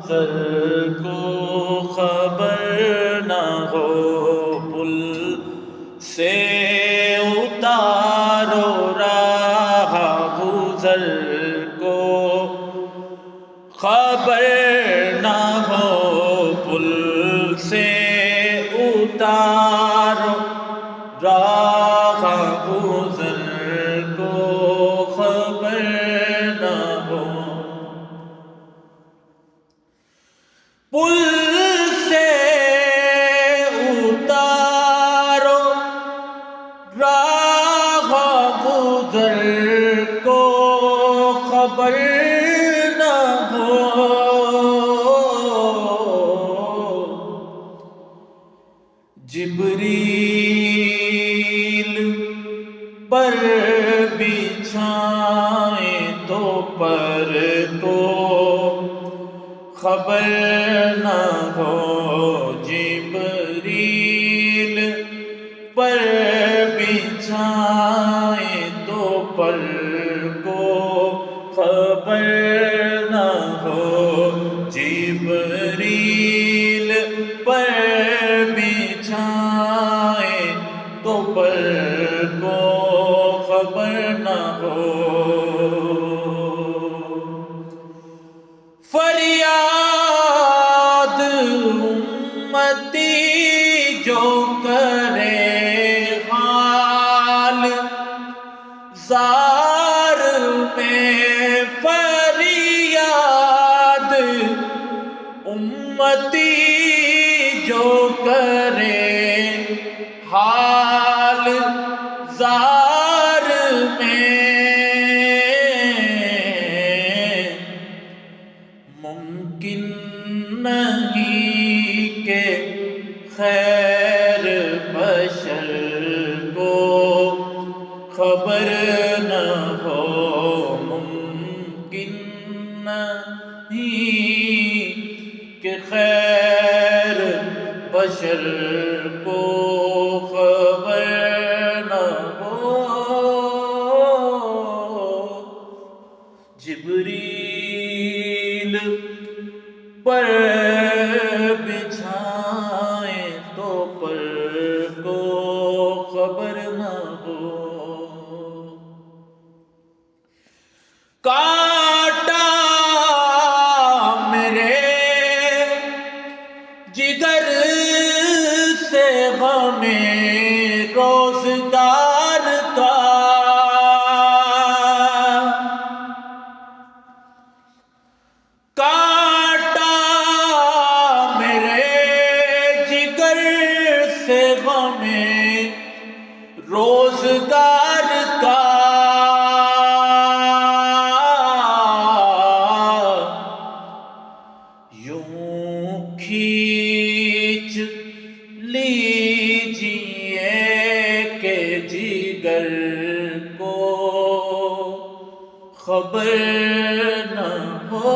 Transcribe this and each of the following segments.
گزر کو خبر نہ ہو، پل سے اتارو راہ گزر کو خبر نہ ہو، پل سے اتارو راہ گزر کو خبر نہ ہو، پل سے اتارو راہ گزر کو خبر نہ ہو، جبریل پر بچھائیں تو پر کو خبر نہ ہو، جبریل پر بچھائیں تو پر کو خبر نہ ہو، جبریل پر بچھائیں تو پر کو خبر نہ ہو، فریاد امتی جو کرے حال زار میں، فریاد امتی جو کرے حال زار میں، ممکن نہیں کہ خیر بشر کو خبر نہ ہو، ممکن نہیں کہ خیر بشر کو خبر نہ ہو، جبریل پر بچھائیں تو پر کو خبر نہ ہو، کانٹا میرے جگر سے ہمیں روزگار کا، کانٹا میرے جگر سے ہمیں روزگار کا، یوں کھینچ لیجیے کہ جگر کو خبر نہ ہو،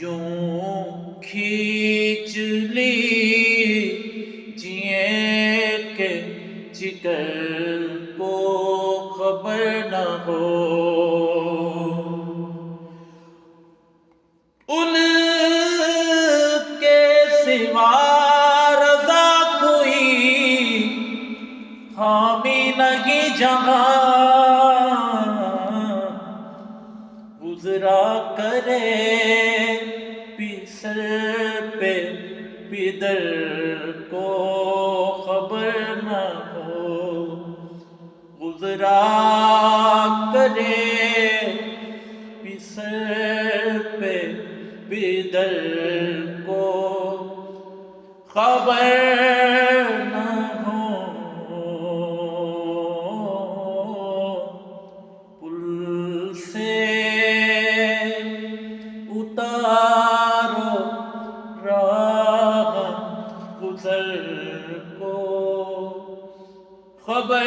یوں کھینچ لیجیے کہ جگر کو خبر نہ ہو، ان کے سوا رضا کوئی حامی نہیں جہاں، گزرا کرے پیسر پہ پیدر کو خبر نہ ہو، گزرا کرے پیسر پہ پیدر کو خبر نہ ہو، پل سے اتارو راہ گزر کو خبر